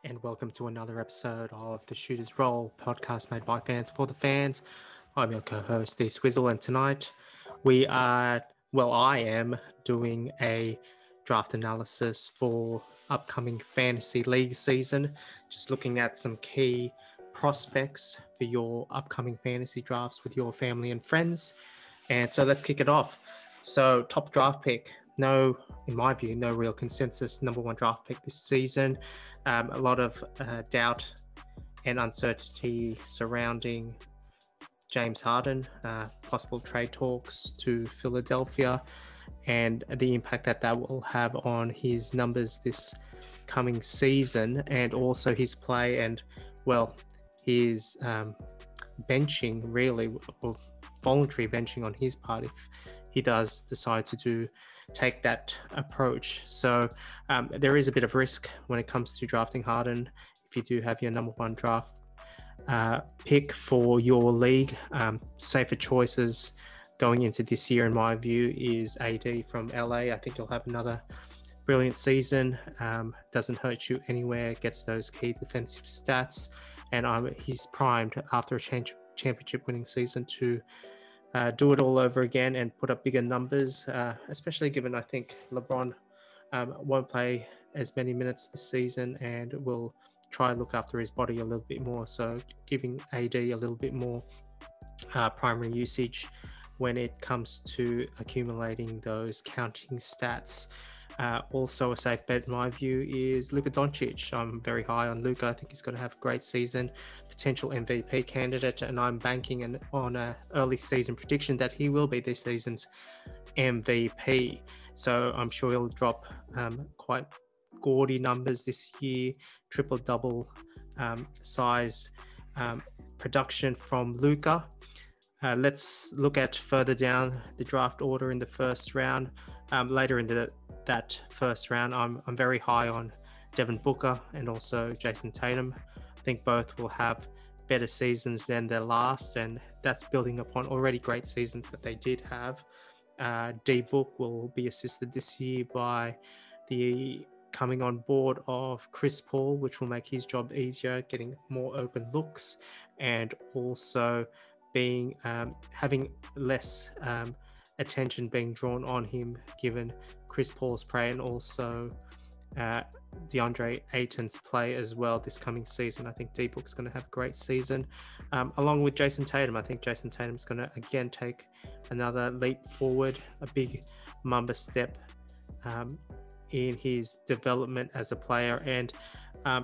and welcome to another episode of the Shooters Roll podcast made by fans for the fans. I'm your co-host, Steve Swizzle, and tonight I am doing a draft analysis for upcoming fantasy league season, just looking at some key prospects for your upcoming fantasy drafts with your family and friends. And so let's kick it off. So, top draft pick. No, in my view, no real consensus number one draft pick this season. A lot of doubt and uncertainty surrounding James Harden, possible trade talks to Philadelphia, and the impact that will have on his numbers this coming season, and also his play and, well, his benching, really, or voluntary benching on his part if he does decide to take that approach. So there is a bit of risk when it comes to drafting Harden. If you do have your number one draft pick for your league, safer choices going into this year, in my view, is AD from LA. I think he'll have another brilliant season. Doesn't hurt you anywhere, gets those key defensive stats, and he's primed after a championship winning season to do it all over again and put up bigger numbers, especially given I think LeBron won't play as many minutes this season and will try and look after his body a little bit more. So giving AD a little bit more primary usage when it comes to accumulating those counting stats. Also, a safe bet in my view is Luka Doncic. I'm very high on Luka. I think he's going to have a great season, potential MVP candidate, and I'm banking on an early season prediction that he will be this season's MVP. So I'm sure he'll drop quite gaudy numbers this year, triple-double size production from Luka. Let's look at further down the draft order in the first round. Later in that first round, I'm very high on Devin Booker and also Jason Tatum. I think both will have better seasons than their last, and that's building upon already great seasons that they did have. D-Book will be assisted this year by the coming on board of Chris Paul, which will make his job easier, getting more open looks, and also being having less attention being drawn on him given Chris Paul's play and also DeAndre Ayton's play as well this coming season. I think D-Book's going to have a great season, along with Jason Tatum. I think Jason Tatum's going to again take another leap forward, a big Mamba step in his development as a player, and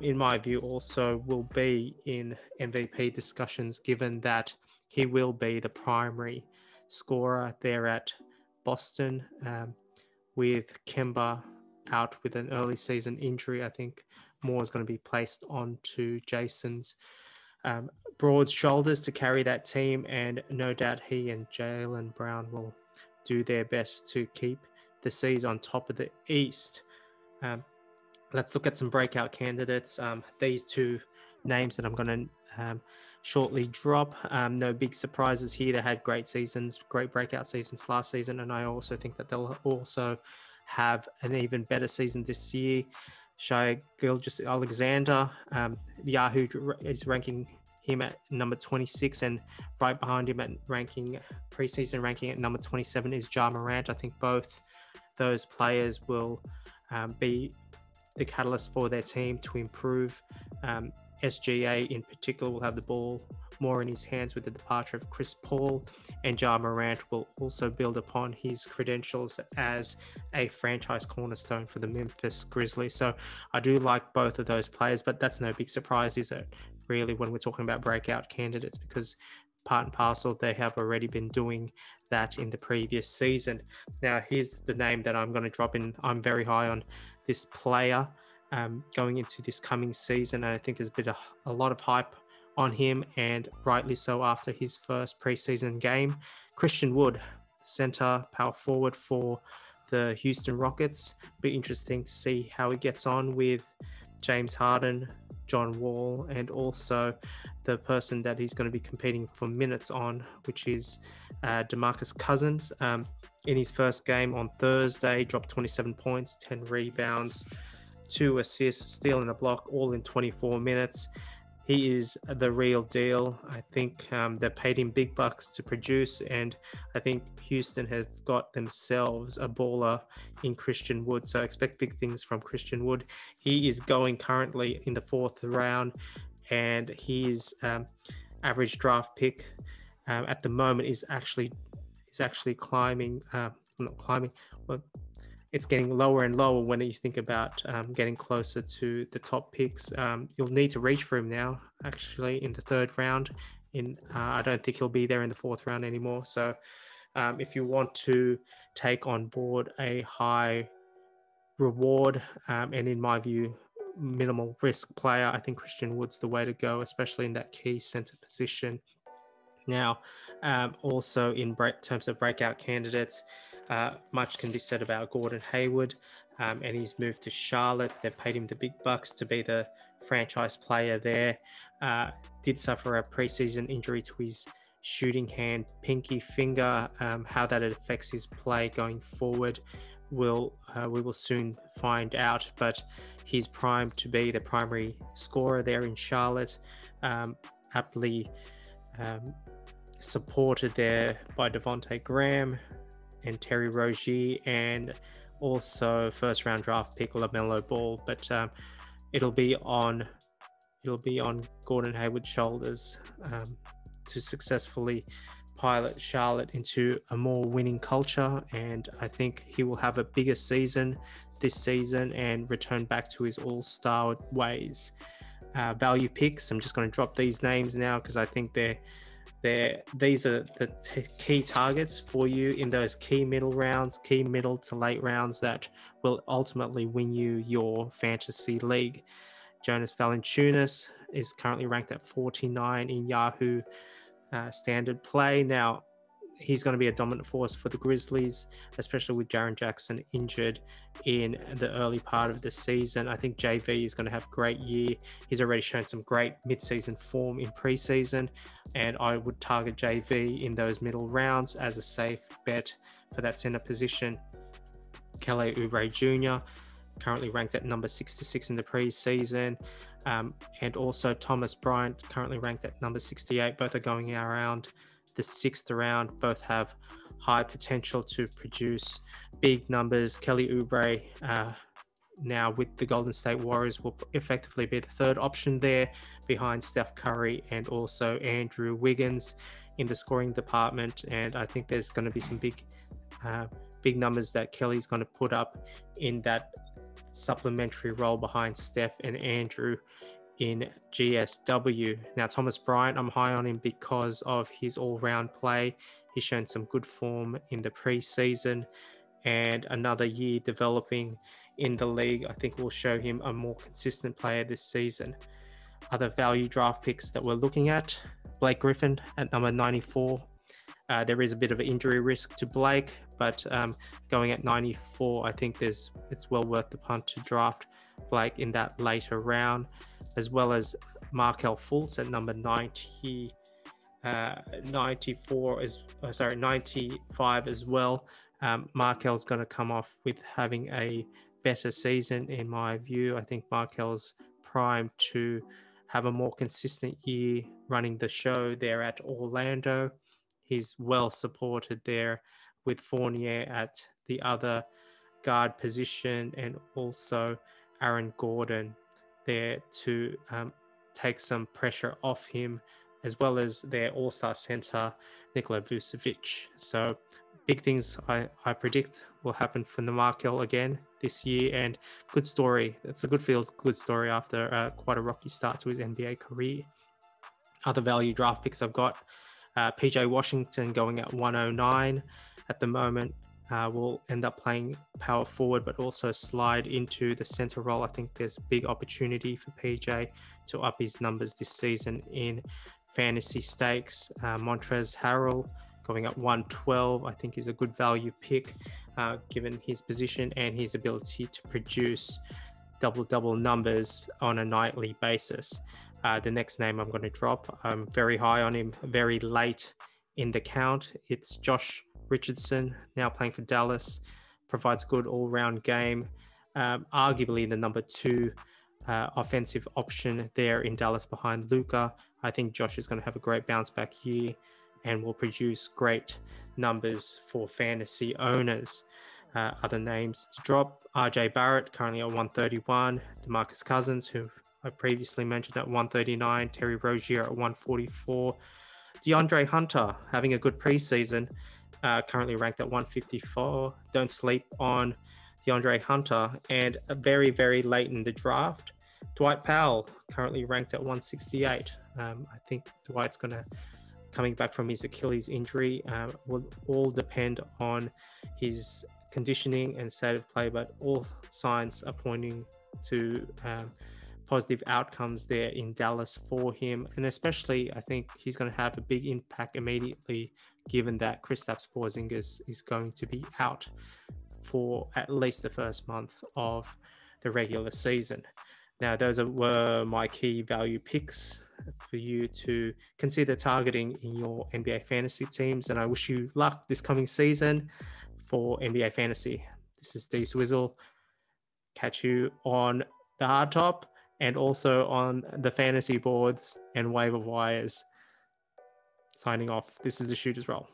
in my view also will be in MVP discussions given that he will be the primary scorer there at Boston. With Kemba out with an early season injury, I think more is going to be placed onto Jason's broad shoulders to carry that team, and no doubt he and Jaylen Brown will do their best to keep the C's on top of the East. Let's look at some breakout candidates. These two names that I'm going to shortly drop. No big surprises here. They had great seasons, great breakout seasons last season, and I also think that they'll also have an even better season this year. Shai Gilgeous-Alexander, Yahoo is ranking him at number 26, and right behind him at preseason ranking at number 27 is Ja Morant. I think both those players will be the catalyst for their team to improve. SGA in particular will have the ball more in his hands with the departure of Chris Paul, and Ja Morant will also build upon his credentials as a franchise cornerstone for the Memphis Grizzlies. So I do like both of those players, but that's no big surprise, is it, really, when we're talking about breakout candidates, because part and parcel, they have already been doing that in the previous season. Now, here's the name that I'm going to drop in. I'm very high on this player going into this coming season, and I think there's been a lot of hype on him, and rightly so after his first preseason game. Christian Wood, center, power forward for the Houston Rockets. Be interesting to see how he gets on with James Harden, John Wall, and also the person that he's going to be competing for minutes on, which is DeMarcus Cousins. In his first game on Thursday, dropped 27 points, 10 rebounds, 2 assists, steal and a block, all in 24 minutes. He is the real deal. I think they paid him big bucks to produce, and I think Houston have got themselves a baller in Christian Wood. So expect big things from Christian Wood. He is going currently in the 4th round, and his average draft pick at the moment is actually climbing. Not climbing. Well, it's getting lower and lower when you think about getting closer to the top picks. You'll need to reach for him now, actually, in the 3rd round. I don't think he'll be there in the 4th round anymore. So if you want to take on board a high reward and, in my view, minimal risk player, I think Christian Wood's the way to go, especially in that key center position. Now, also in terms of breakout candidates, much can be said about Gordon Hayward, and he's moved to Charlotte. They've paid him the big bucks to be the franchise player there. Did suffer a preseason injury to his shooting hand, pinky finger. How that affects his play going forward, we will soon find out. But he's primed to be the primary scorer there in Charlotte, aptly supported there by Devontae Graham and Terry Rozier, and also 1st round draft pick LaMelo Ball. But it'll be on Gordon Hayward's shoulders to successfully pilot Charlotte into a more winning culture, and I think he will have a bigger season this season and return back to his all-star ways. Value picks, I'm just going to drop these names now because I think these are the key targets for you in those key middle to late rounds that will ultimately win you your fantasy league. Jonas Valanciunas is currently ranked at 49 in Yahoo standard play. Now, he's going to be a dominant force for the Grizzlies, especially with Jaren Jackson injured in the early part of the season. I think JV is going to have a great year. He's already shown some great mid-season form in preseason, and I would target JV in those middle rounds as a safe bet for that center position. Kelly Oubre Jr., currently ranked at number 66 in the preseason, and also Thomas Bryant, currently ranked at number 68. Both are going around the 6th round. Both have high potential to produce big numbers. Kelly Oubre, now with the Golden State Warriors, will effectively be the 3rd option there behind Steph Curry and also Andrew Wiggins in the scoring department. And I think there's going to be some big numbers that Kelly's going to put up in that supplementary role behind Steph and Andrew in GSW. Now, Thomas Bryant, I'm high on him because of his all-round play. He's shown some good form in the preseason, and another year developing in the league, I think, will show him a more consistent player this season. Other value draft picks that we're looking at: Blake Griffin at number 94. There is a bit of an injury risk to Blake, but going at 94, I think it's well worth the punt to draft Blake in that later round, as well as Markelle Fultz at number 95 as well. Markelle's going to come off with having a better season, in my view. I think Markelle's primed to have a more consistent year running the show there at Orlando. He's well supported there with Fournier at the other guard position, and also Aaron Gordon there to take some pressure off him, as well as their all-star center, Nikola Vucevic. So big things I predict will happen for Markelle again this year, and good story. It's a good story after quite a rocky start to his NBA career. Other value draft picks I've got: PJ Washington going at 109 at the moment. Will end up playing power forward, but also slide into the center role. I think there's a big opportunity for PJ to up his numbers this season in fantasy stakes. Montrezl Harrell going at 112, I think is a good value pick given his position and his ability to produce double numbers on a nightly basis. The next name I'm going to drop, I'm very high on him, very late in the count. It's Josh Richardson, now playing for Dallas. Provides good all-round game. arguably the number 2 offensive option there in Dallas behind Luka. I think Josh is going to have a great bounce back year and will produce great numbers for fantasy owners. Other names to drop: RJ Barrett, currently at 131, DeMarcus Cousins, who I previously mentioned, at 139, Terry Rozier at 144, DeAndre Hunter having a good preseason, currently ranked at 154. Don't sleep on DeAndre Hunter. And very, very late in the draft, Dwight Powell, currently ranked at 168. I think Dwight's coming back from his Achilles injury, will all depend on his conditioning and state of play, but all signs are pointing to positive outcomes there in Dallas for him. And especially, I think he's going to have a big impact immediately, given that Kristaps Porzingis is going to be out for at least the first month of the regular season. Now, those were my key value picks for you to consider targeting in your NBA fantasy teams. And I wish you luck this coming season for NBA fantasy. This is D Swizzle. Catch you on the hardtop and also on the fantasy boards and waiver wires. Signing off. This is the Shooters Roll.